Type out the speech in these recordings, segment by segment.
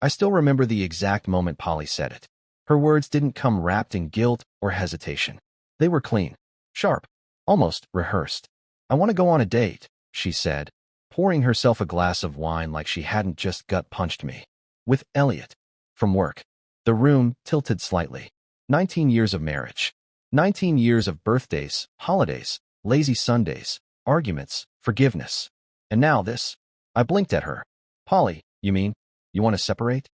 I still remember the exact moment Polly said it. Her words didn't come wrapped in guilt or hesitation. They were clean, sharp, almost rehearsed. "I want to go on a date," she said, pouring herself a glass of wine like she hadn't just gut-punched me. "With Elliot. From work." The room tilted slightly. 19 years of marriage. 19 years of birthdays, holidays, lazy Sundays, arguments, forgiveness. And now this. I blinked at her. "Polly, you mean, you want to separate?"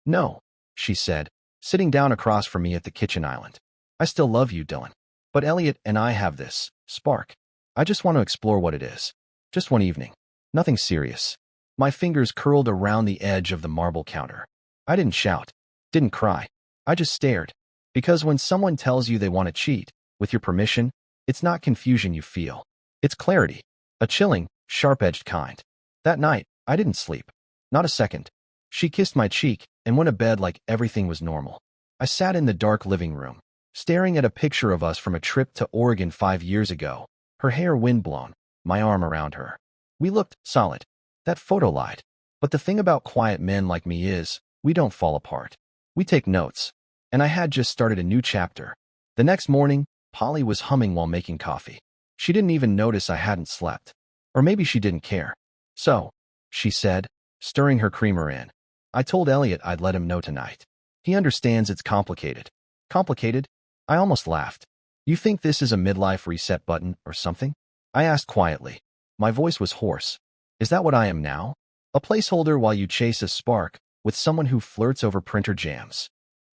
"No," she said, sitting down across from me at the kitchen island. "I still love you, Dylan. But Elliot and I have this spark. I just want to explore what it is. Just one evening. Nothing serious." My fingers curled around the edge of the marble counter. I didn't shout, didn't cry. I just stared. Because when someone tells you they want to cheat, with your permission, it's not confusion you feel. It's clarity. A chilling, sharp-edged kind. That night, I didn't sleep. Not a second. She kissed my cheek and went to bed like everything was normal. I sat in the dark living room, staring at a picture of us from a trip to Oregon 5 years ago, her hair windblown, my arm around her. We looked solid. That photo lied. But the thing about quiet men like me is, we don't fall apart. We take notes. And I had just started a new chapter. The next morning, Polly was humming while making coffee. She didn't even notice I hadn't slept. Or maybe she didn't care. "So," she said, stirring her creamer in, "I told Elliot I'd let him know tonight. He understands it's complicated." "Complicated?" I almost laughed. "You think this is a midlife reset button or something?" I asked quietly. My voice was hoarse. "Is that what I am now? A placeholder while you chase a spark with someone who flirts over printer jams?"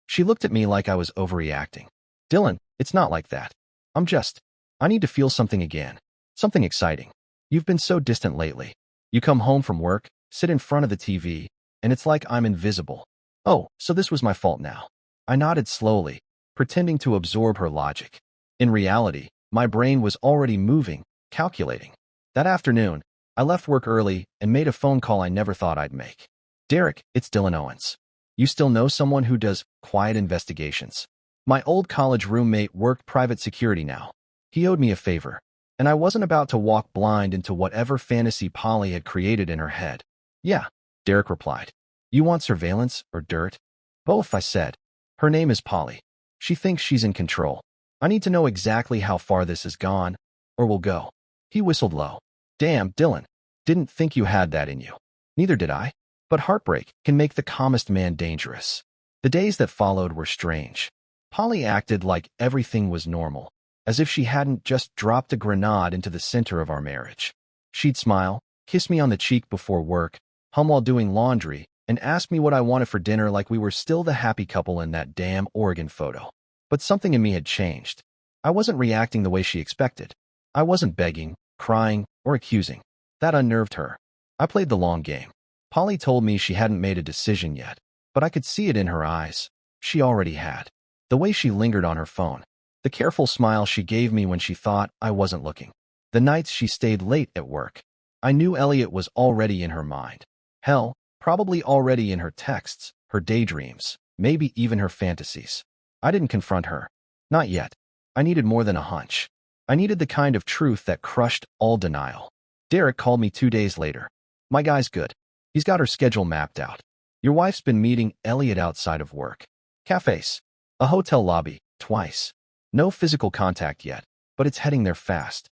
She looked at me like I was overreacting. "Dylan, it's not like that. I need to feel something again. Something exciting. You've been so distant lately. You come home from work, sit in front of the TV, and it's like I'm invisible." "Oh, so this was my fault now." I nodded slowly, pretending to absorb her logic. In reality, my brain was already moving, calculating. That afternoon, I left work early and made a phone call I never thought I'd make. "Derek, it's Dylan Owens. You still know someone who does quiet investigations?" My old college roommate worked private security now. He owed me a favor, and I wasn't about to walk blind into whatever fantasy Polly had created in her head. "Yeah," Derek replied. "You want surveillance or dirt?" "Both," I said. "Her name is Polly. She thinks she's in control. I need to know exactly how far this has gone, or will go." He whistled low. "Damn, Dylan. Didn't think you had that in you." Neither did I. But heartbreak can make the calmest man dangerous. The days that followed were strange. Polly acted like everything was normal, as if she hadn't just dropped a grenade into the center of our marriage. She'd smile, kiss me on the cheek before work, hum while doing laundry, and ask me what I wanted for dinner like we were still the happy couple in that damn Oregon photo. But something in me had changed. I wasn't reacting the way she expected. I wasn't begging, crying, or accusing. That unnerved her. I played the long game. Polly told me she hadn't made a decision yet, but I could see it in her eyes. She already had. The way she lingered on her phone. The careful smile she gave me when she thought I wasn't looking. The nights she stayed late at work. I knew Elliot was already in her mind. Hell, probably already in her texts, her daydreams, maybe even her fantasies. I didn't confront her. Not yet. I needed more than a hunch. I needed the kind of truth that crushed all denial. Derek called me 2 days later. "My guy's good. He's got her schedule mapped out. Your wife's been meeting Elliot outside of work. Cafes. A hotel lobby, twice. No physical contact yet, but it's heading there fast."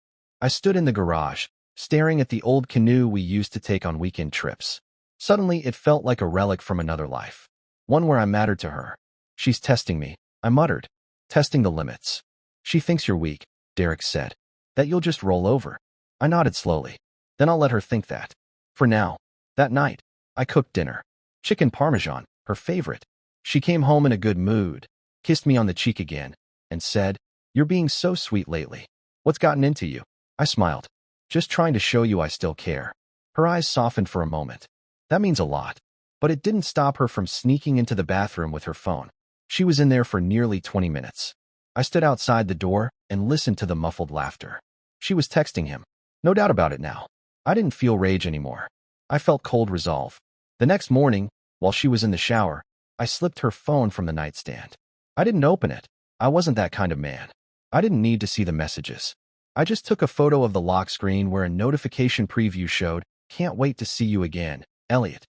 I stood in the garage, staring at the old canoe we used to take on weekend trips. Suddenly, it felt like a relic from another life. One where I mattered to her. "She's testing me," I muttered. "Testing the limits." "She thinks you're weak," Derek said. "That you'll just roll over." I nodded slowly. "Then I'll let her think that. For now." That night, I cooked dinner. Chicken parmesan, her favorite. She came home in a good mood, kissed me on the cheek again, and said, "You're being so sweet lately. What's gotten into you?" I smiled. "Just trying to show you I still care." Her eyes softened for a moment. That means a lot. But it didn't stop her from sneaking into the bathroom with her phone. She was in there for nearly 20 minutes. I stood outside the door and listened to the muffled laughter. She was texting him. No doubt about it now. I didn't feel rage anymore. I felt cold resolve. The next morning, while she was in the shower, I slipped her phone from the nightstand. I didn't open it. I wasn't that kind of man. I didn't need to see the messages. I just took a photo of the lock screen where a notification preview showed, "Can't wait to see you again, Elliot."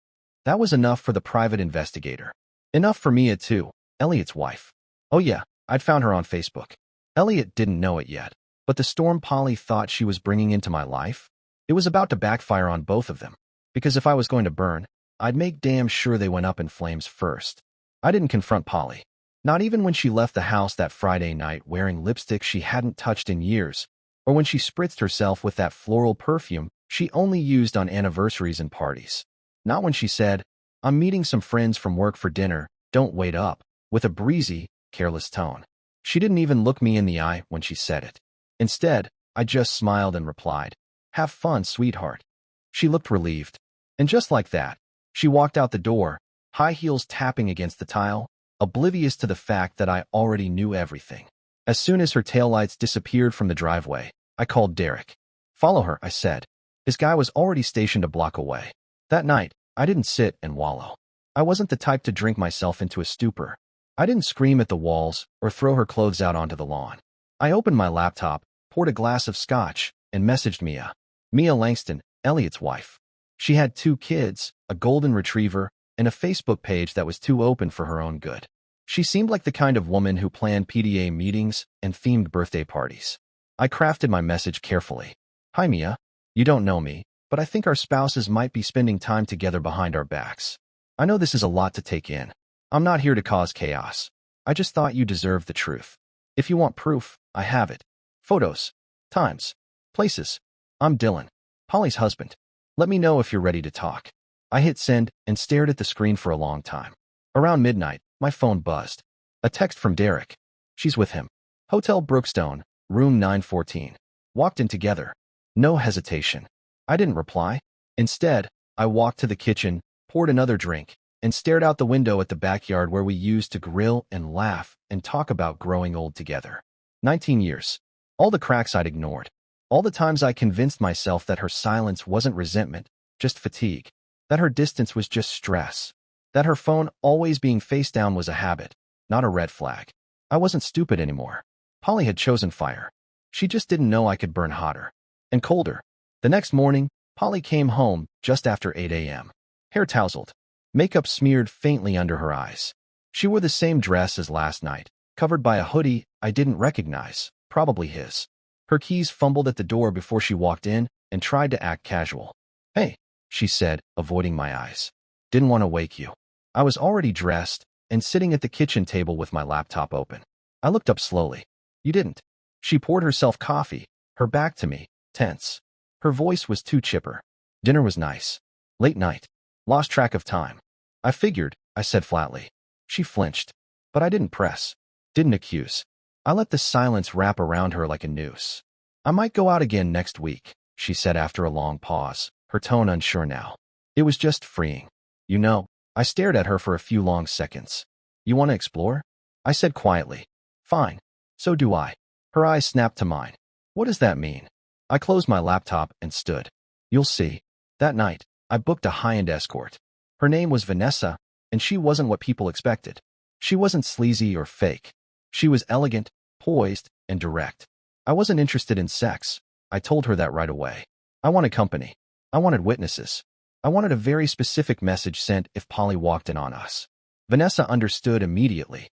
That was enough for the private investigator. Enough for Mia too, Elliot's wife. Oh yeah, I'd found her on Facebook. Elliot didn't know it yet, but the storm Polly thought she was bringing into my life, it was about to backfire on both of them. Because if I was going to burn, I'd make damn sure they went up in flames first. I didn't confront Polly. Not even when she left the house that Friday night wearing lipstick she hadn't touched in years, or when she spritzed herself with that floral perfume she only used on anniversaries and parties. Not when she said, "I'm meeting some friends from work for dinner, don't wait up," with a breezy, careless tone. She didn't even look me in the eye when she said it. Instead, I just smiled and replied, "Have fun, sweetheart." She looked relieved. And just like that, she walked out the door, high heels tapping against the tile, oblivious to the fact that I already knew everything. As soon as her taillights disappeared from the driveway, I called Derek. "Follow her," I said. His guy was already stationed a block away. That night, I didn't sit and wallow. I wasn't the type to drink myself into a stupor. I didn't scream at the walls or throw her clothes out onto the lawn. I opened my laptop, poured a glass of scotch, and messaged Mia. Mia Langston, Elliot's wife. She had 2 kids, a golden retriever, and a Facebook page that was too open for her own good. She seemed like the kind of woman who planned PDA meetings and themed birthday parties. I crafted my message carefully. "Hi Mia, you don't know me, but I think our spouses might be spending time together behind our backs. I know this is a lot to take in. I'm not here to cause chaos. I just thought you deserved the truth. If you want proof, I have it. Photos, times, places. I'm Dylan, Polly's husband. Let me know if you're ready to talk." I hit send and stared at the screen for a long time. Around midnight, my phone buzzed. A text from Derek. "She's with him. Hotel Brookstone, room 914. Walked in together." No hesitation. I didn't reply. Instead, I walked to the kitchen, poured another drink, and stared out the window at the backyard where we used to grill and laugh and talk about growing old together. 19 years. All the cracks I'd ignored. All the times I convinced myself that her silence wasn't resentment, just fatigue. That her distance was just stress. That her phone always being face down was a habit, not a red flag. I wasn't stupid anymore. Polly had chosen fire. She just didn't know I could burn hotter. And colder. The next morning, Polly came home just after 8 a.m. Hair tousled. Makeup smeared faintly under her eyes. She wore the same dress as last night, covered by a hoodie I didn't recognize, probably his. Her keys fumbled at the door before she walked in and tried to act casual. "Hey," she said, avoiding my eyes. "Didn't want to wake you." I was already dressed and sitting at the kitchen table with my laptop open. I looked up slowly. "You didn't." She poured herself coffee, her back to me, tense. Her voice was too chipper. "Dinner was nice. Late night. Lost track of time." "I figured," I said flatly. She flinched, but I didn't press. Didn't accuse. I let the silence wrap around her like a noose. "I might go out again next week," she said after a long pause, her tone unsure now. It was just freeing. "You know," I stared at her for a few long seconds. "You want to explore?" I said quietly. "Fine. So do I." Her eyes snapped to mine. "What does that mean?" I closed my laptop and stood. "You'll see." That night, I booked a high-end escort. Her name was Vanessa, and she wasn't what people expected. She wasn't sleazy or fake. She was elegant, poised, and direct. I wasn't interested in sex. I told her that right away. I wanted company. I wanted witnesses. I wanted a very specific message sent if Polly walked in on us. Vanessa understood immediately.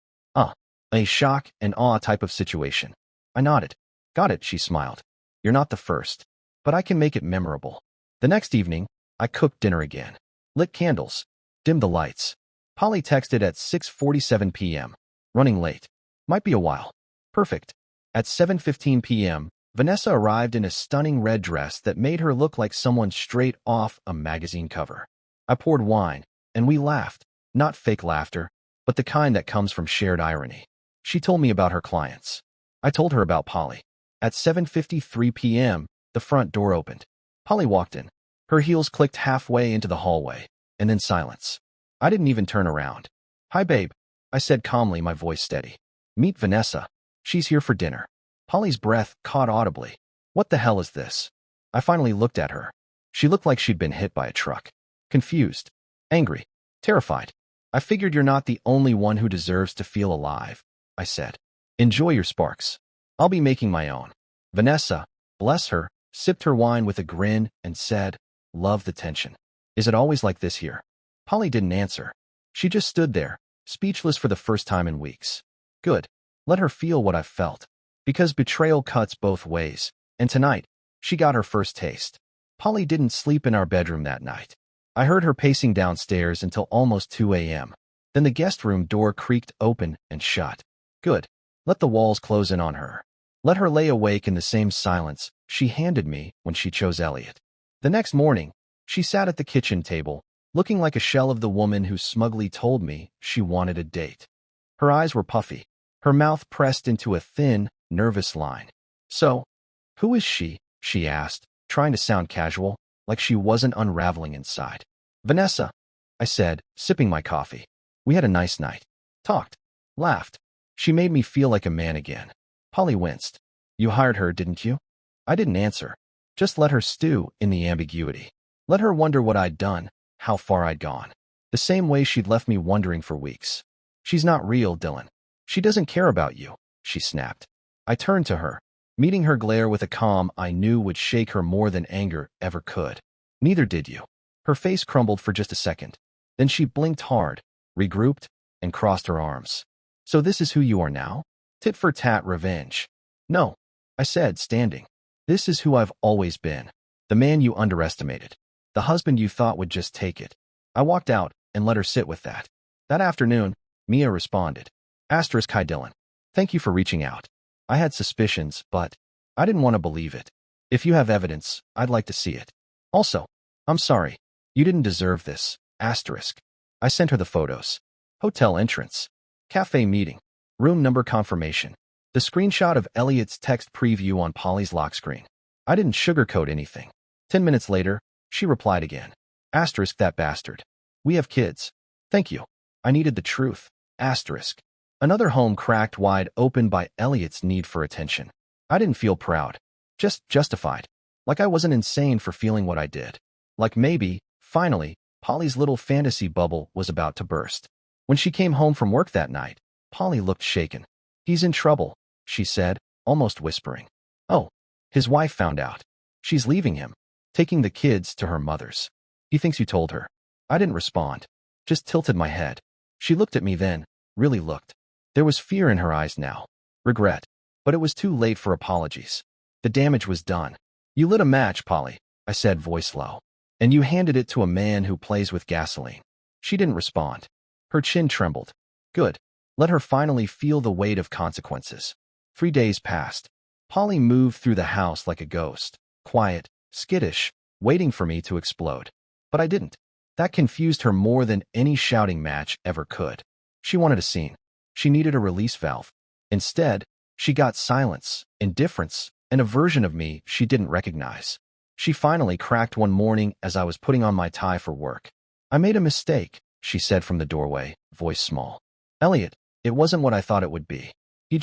A shock and awe type of situation. I nodded. "Got it," she smiled. "You're not the first. But I can make it memorable." The next evening, I cooked dinner again. Lit candles. Dimmed the lights. Polly texted at 6:47 p.m. "Running late. Might be a while." Perfect. At 7:15 p.m., Vanessa arrived in a stunning red dress that made her look like someone straight off a magazine cover. I poured wine, and we laughed. Not fake laughter, but the kind that comes from shared irony. She told me about her clients. I told her about Polly. At 7:53 p.m., the front door opened. Polly walked in. Her heels clicked halfway into the hallway, and then silence. I didn't even turn around. "Hi, babe," I said calmly, my voice steady. "Meet Vanessa. She's here for dinner." Polly's breath caught audibly. "What the hell is this?" I finally looked at her. She looked like she'd been hit by a truck. Confused. Angry. Terrified. "I figured you're not the only one who deserves to feel alive," I said. "Enjoy your sparks. I'll be making my own." Vanessa, bless her, sipped her wine with a grin and said, "Love the tension. Is it always like this here?" Polly didn't answer. She just stood there, speechless for the first time in weeks. Good. Let her feel what I felt. Because betrayal cuts both ways, and tonight, she got her first taste. Polly didn't sleep in our bedroom that night. I heard her pacing downstairs until almost 2 a.m. Then the guest room door creaked open and shut. Good. Let the walls close in on her. Let her lay awake in the same silence she handed me when she chose Elliot. The next morning, she sat at the kitchen table, looking like a shell of the woman who smugly told me she wanted a date. Her eyes were puffy, her mouth pressed into a thin, nervous line. So, who is she? She asked, trying to sound casual, like she wasn't unraveling inside. Vanessa, I said, sipping my coffee. We had a nice night. Talked. Laughed. She made me feel like a man again. Polly winced. You hired her, didn't you? I didn't answer. Just let her stew in the ambiguity. Let her wonder what I'd done, how far I'd gone. The same way she'd left me wondering for weeks. She's not real, Dylan. She doesn't care about you, she snapped. I turned to her, meeting her glare with a calm I knew would shake her more than anger ever could. Neither did you. Her face crumbled for just a second. Then she blinked hard, regrouped, and crossed her arms. So this is who you are now? Tit-for-tat revenge. No, I said, standing. This is who I've always been. The man you underestimated. The husband you thought would just take it. I walked out and let her sit with that. That afternoon, Mia responded. Hi Dylan. Thank you for reaching out. I had suspicions, but I didn't want to believe it. If you have evidence, I'd like to see it. Also, I'm sorry. You didn't deserve this. I sent her the photos. Hotel entrance. Cafe meeting. Room number confirmation. The screenshot of Elliot's text preview on Polly's lock screen. I didn't sugarcoat anything. 10 minutes later, she replied again. That bastard. We have kids. Thank you. I needed the truth. Another home cracked wide open by Elliot's need for attention. I didn't feel proud. Just justified. Like I wasn't insane for feeling what I did. Like maybe, finally, Polly's little fantasy bubble was about to burst. When she came home from work that night, Polly looked shaken. He's in trouble, she said, almost whispering. Oh, his wife found out. She's leaving him, taking the kids to her mother's. He thinks you told her. I didn't respond, just tilted my head. She looked at me then, really looked. There was fear in her eyes now, regret, but it was too late for apologies. The damage was done. You lit a match, Polly, I said, voice low, and you handed it to a man who plays with gasoline. She didn't respond. Her chin trembled. Good. Let her finally feel the weight of consequences. 3 days passed. Polly moved through the house like a ghost, quiet, skittish, waiting for me to explode. But I didn't. That confused her more than any shouting match ever could. She wanted a scene. She needed a release valve. Instead, she got silence, indifference, and a version of me she didn't recognize. She finally cracked one morning as I was putting on my tie for work. I made a mistake, she said from the doorway, voice small. Elliot, it wasn't what I thought it would be. He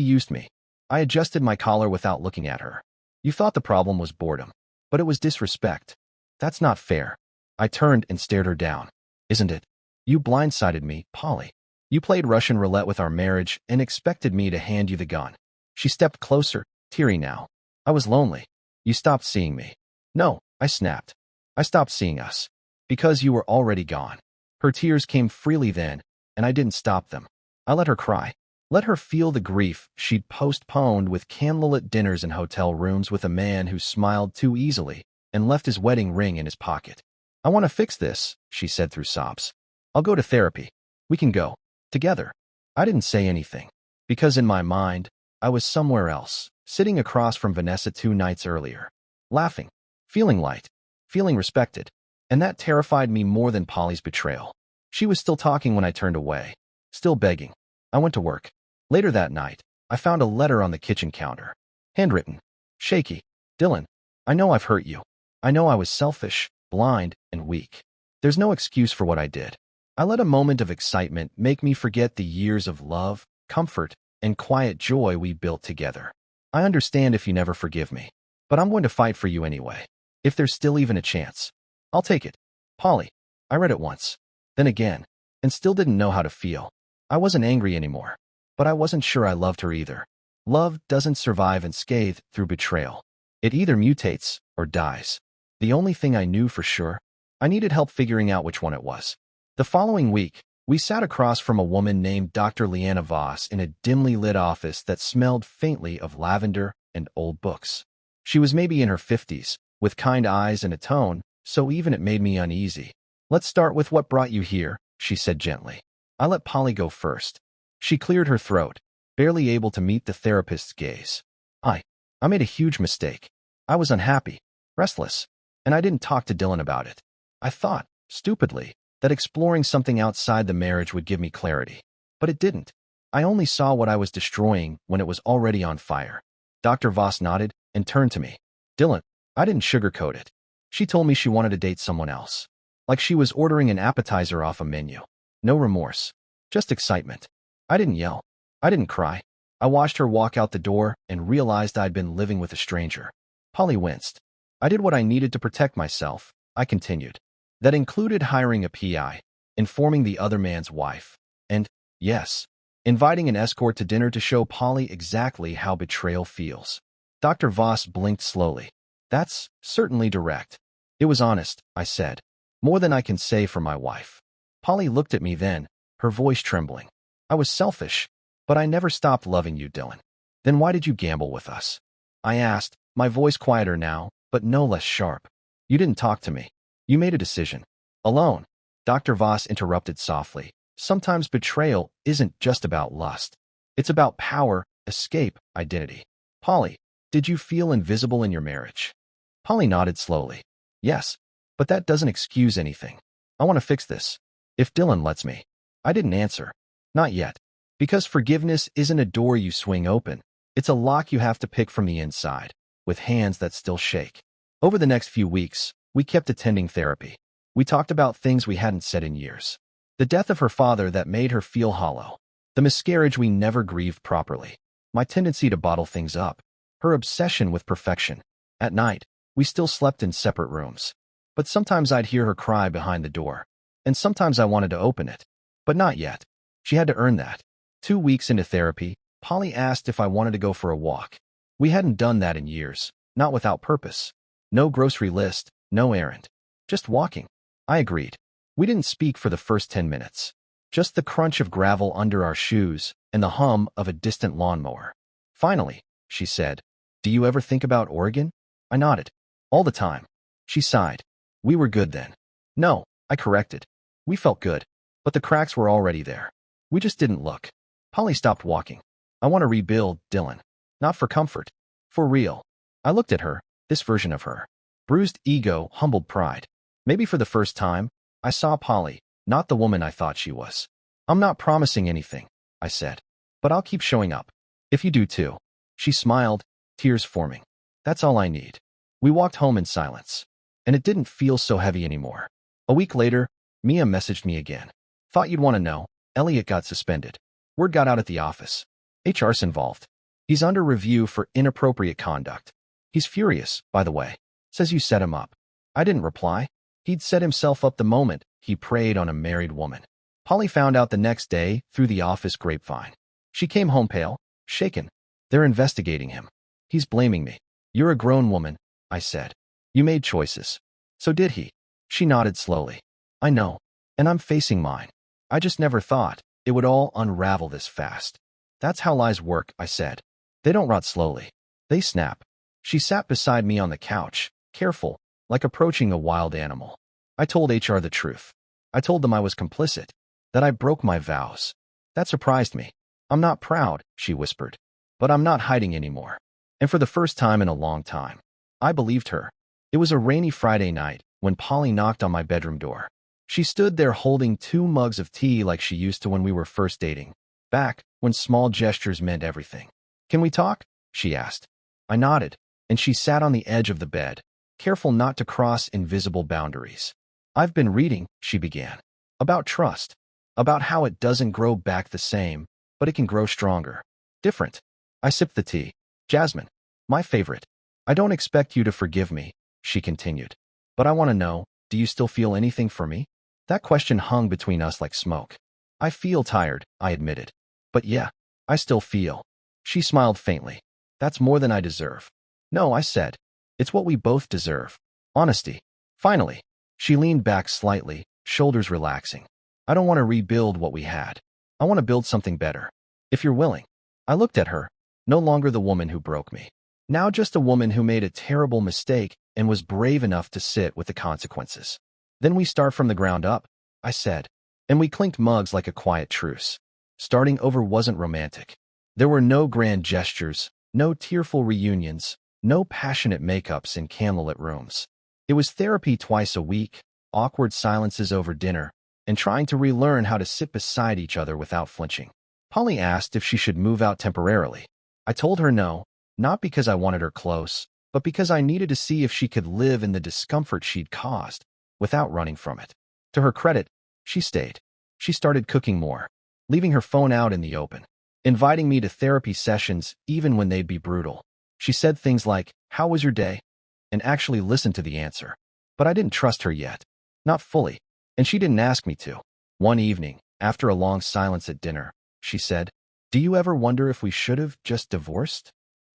used me. I adjusted my collar without looking at her. You thought the problem was boredom, but it was disrespect. That's not fair. I turned and stared her down. Isn't it? You blindsided me, Polly. You played Russian roulette with our marriage and expected me to hand you the gun. She stepped closer, teary now. I was lonely. You stopped seeing me. No, I snapped. I stopped seeing us. Because you were already gone. Her tears came freely then, and I didn't stop them. I let her cry. Let her feel the grief she'd postponed with candlelit dinners in hotel rooms with a man who smiled too easily and left his wedding ring in his pocket. I want to fix this, she said through sobs. I'll go to therapy. We can go. Together. I didn't say anything. Because in my mind, I was somewhere else, sitting across from Vanessa 2 nights earlier. Laughing. Feeling light. Feeling respected. And that terrified me more than Polly's betrayal. She was still talking when I turned away. Still begging. I went to work. Later that night, I found a letter on the kitchen counter. Handwritten. Shaky. Dylan, I know I've hurt you. I know I was selfish, blind, and weak. There's no excuse for what I did. I let a moment of excitement make me forget the years of love, comfort, and quiet joy we built together. I understand if you never forgive me, but I'm going to fight for you anyway. If there's still even a chance. I'll take it. Polly. I read it once. Then again. And still didn't know how to feel. I wasn't angry anymore. But I wasn't sure I loved her either. Love doesn't survive unscathed through betrayal. It either mutates or dies. The only thing I knew for sure, I needed help figuring out which one it was. The following week, we sat across from a woman named Dr. Leanna Voss in a dimly lit office that smelled faintly of lavender and old books. She was maybe in her 50s, with kind eyes and a tone, so even it made me uneasy. "Let's start with what brought you here," she said gently. I let Polly go first. She cleared her throat, barely able to meet the therapist's gaze. I made a huge mistake. I was unhappy, restless, and I didn't talk to Dylan about it. I thought, stupidly, that exploring something outside the marriage would give me clarity. But it didn't. I only saw what I was destroying when it was already on fire. Dr. Voss nodded and turned to me. "Dylan, I didn't sugarcoat it. She told me she wanted to date someone else. Like she was ordering an appetizer off a menu. No remorse. Just excitement. I didn't yell. I didn't cry. I watched her walk out the door and realized I'd been living with a stranger." Polly winced. "I did what I needed to protect myself," I continued. "That included hiring a PI, informing the other man's wife, and, yes, inviting an escort to dinner to show Polly exactly how betrayal feels." Dr. Voss blinked slowly. "That's certainly direct." "It was honest," I said. "More than I can say for my wife." Polly looked at me then, her voice trembling. "I was selfish, but I never stopped loving you, Dylan." "Then why did you gamble with us?" I asked, my voice quieter now, but no less sharp. "You didn't talk to me. You made a decision. Alone." Dr. Voss interrupted softly. "Sometimes betrayal isn't just about lust. It's about power, escape, identity. Polly, did you feel invisible in your marriage?" Polly nodded slowly. "Yes, but that doesn't excuse anything. I want to fix this. If Dylan lets me." I didn't answer. Not yet. Because forgiveness isn't a door you swing open. It's a lock you have to pick from the inside, with hands that still shake. Over the next few weeks, we kept attending therapy. We talked about things we hadn't said in years. The death of her father that made her feel hollow. The miscarriage we never grieved properly. My tendency to bottle things up. Her obsession with perfection. At night, we still slept in separate rooms. But sometimes I'd hear her cry behind the door. And sometimes I wanted to open it. But not yet. She had to earn that. 2 weeks into therapy, Polly asked if I wanted to go for a walk. We hadn't done that in years, not without purpose. No grocery list, no errand. Just walking. I agreed. We didn't speak for the first 10 minutes. Just the crunch of gravel under our shoes and the hum of a distant lawnmower. "Finally," she said, "do you ever think about Oregon?" I nodded. "All the time." She sighed. "We were good then." "No," I corrected. "We felt good, but the cracks were already there. We just didn't look." Polly stopped walking. "I want to rebuild, Dylan. Not for comfort. For real." I looked at her, this version of her. Bruised ego, humbled pride. Maybe for the first time, I saw Polly, not the woman I thought she was. "I'm not promising anything," I said. "But I'll keep showing up. If you do too." She smiled, tears forming. "That's all I need." We walked home in silence. And it didn't feel so heavy anymore. A week later, Mia messaged me again. "Thought you'd want to know. Elliot got suspended. Word got out at the office. HR's involved. He's under review for inappropriate conduct. He's furious, by the way. Says you set him up." I didn't reply. He'd set himself up the moment he preyed on a married woman. Polly found out the next day through the office grapevine. She came home pale, shaken. "They're investigating him. He's blaming me." "You're a grown woman," I said. "You made choices." "So did he." She nodded slowly. "I know. And I'm facing mine. I just never thought it would all unravel this fast." "That's how lies work," I said. "They don't rot slowly. They snap." She sat beside me on the couch, careful, like approaching a wild animal. I told HR the truth. I told them I was complicit, that I broke my vows. That surprised me. "I'm not proud," she whispered. "But I'm not hiding anymore." And for the first time in a long time, I believed her. It was a rainy Friday night when Polly knocked on my bedroom door. She stood there holding 2 mugs of tea like she used to when we were first dating, back when small gestures meant everything. "Can we talk?" she asked. I nodded, and she sat on the edge of the bed, careful not to cross invisible boundaries. "I've been reading," she began, "about trust, about how it doesn't grow back the same, but it can grow stronger. Different." I sipped the tea. "Jasmine, my favorite. I don't expect you to forgive me," she continued. "But I want to know, do you still feel anything for me?" That question hung between us like smoke. "I feel tired," I admitted. "But yeah, I still feel." She smiled faintly. "That's more than I deserve." "No," I said. "It's what we both deserve. Honesty." Finally, she leaned back slightly, shoulders relaxing. I don't want to rebuild what we had. I want to build something better. If you're willing. I looked at her, no longer the woman who broke me. Now just a woman who made a terrible mistake and was brave enough to sit with the consequences. Then we start from the ground up, I said, and we clinked mugs like a quiet truce. Starting over wasn't romantic. There were no grand gestures, no tearful reunions, no passionate makeups in candlelit rooms. It was therapy twice a week, awkward silences over dinner, and trying to relearn how to sit beside each other without flinching. Polly asked if she should move out temporarily. I told her no, not because I wanted her close, but because I needed to see if she could live in the discomfort she'd caused, without running from it. To her credit, she stayed. She started cooking more, leaving her phone out in the open, inviting me to therapy sessions even when they'd be brutal. She said things like, "How was your day?" and actually listened to the answer. But I didn't trust her yet. Not fully. And she didn't ask me to. One evening, after a long silence at dinner, she said, "Do you ever wonder if we should have just divorced?"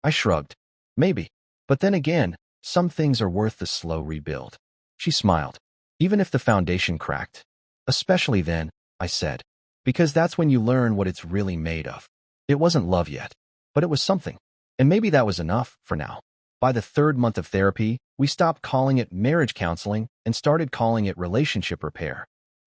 I shrugged. Maybe. But then again, some things are worth the slow rebuild. She smiled. Even if the foundation cracked. Especially then, I said. Because that's when you learn what it's really made of. It wasn't love yet, but it was something. And maybe that was enough for now. By the third month of therapy, we stopped calling it marriage counseling and started calling it relationship repair.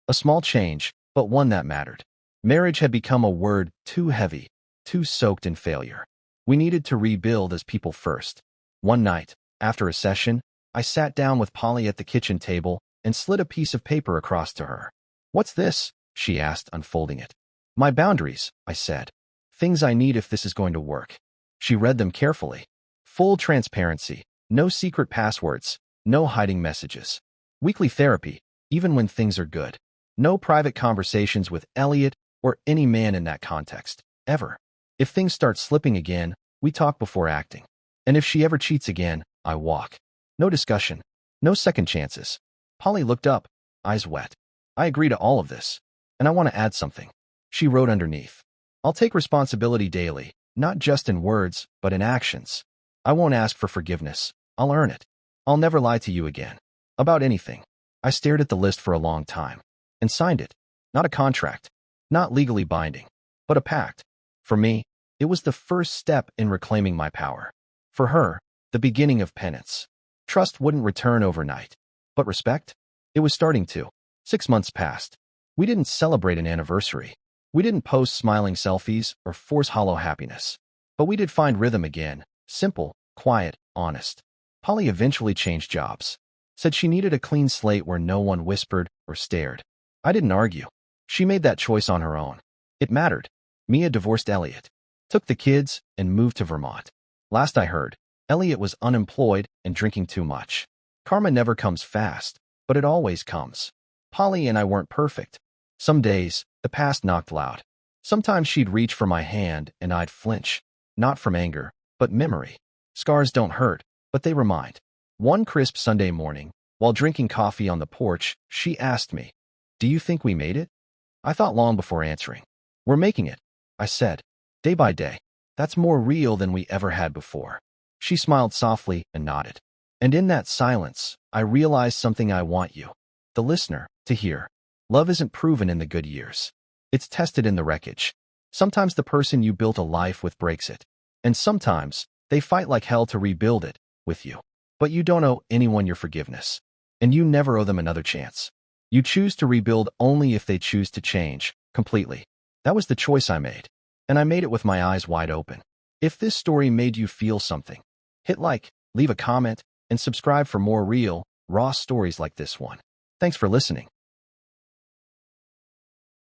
A small change, but one that mattered. Marriage had become a word too heavy, too soaked in failure. We needed to rebuild as people first. One night, after a session, I sat down with Polly at the kitchen table and slid a piece of paper across to her. "What's this?" she asked, unfolding it. "My boundaries," I said. "Things I need if this is going to work." She read them carefully. Full transparency, no secret passwords, no hiding messages. Weekly therapy, even when things are good. No private conversations with Elliot or any man in that context, ever. If things start slipping again, we talk before acting. And if she ever cheats again, I walk. No discussion. No second chances. Polly looked up, eyes wet. "I agree to all of this. And I want to add something." She wrote underneath. "I'll take responsibility daily, not just in words, but in actions. I won't ask for forgiveness. I'll earn it. I'll never lie to you again. About anything." I stared at the list for a long time. And signed it. Not a contract. Not legally binding. But a pact. For me, it was the first step in reclaiming my power. For her, the beginning of penance. Trust wouldn't return overnight. But respect? It was starting to. 6 months passed. We didn't celebrate an anniversary. We didn't post smiling selfies or force hollow happiness. But we did find rhythm again. Simple, quiet, honest. Polly eventually changed jobs. Said she needed a clean slate where no one whispered or stared. I didn't argue. She made that choice on her own. It mattered. Mia divorced Elliot. Took the kids and moved to Vermont. Last I heard, Elliot was unemployed and drinking too much. Karma never comes fast, but it always comes. Polly and I weren't perfect. Some days, the past knocked loud. Sometimes she'd reach for my hand and I'd flinch. Not from anger, but memory. Scars don't hurt, but they remind. One crisp Sunday morning, while drinking coffee on the porch, she asked me, "Do you think we made it?" I thought long before answering. "We're making it," I said. "Day by day. That's more real than we ever had before." She smiled softly and nodded. And in that silence, I realized something I want you, the listener, to hear. Love isn't proven in the good years. It's tested in the wreckage. Sometimes the person you built a life with breaks it. And sometimes, they fight like hell to rebuild it, with you. But you don't owe anyone your forgiveness. And you never owe them another chance. You choose to rebuild only if they choose to change, completely. That was the choice I made. And I made it with my eyes wide open. If this story made you feel something, hit like, leave a comment, and subscribe for more real, raw stories like this one. Thanks for listening.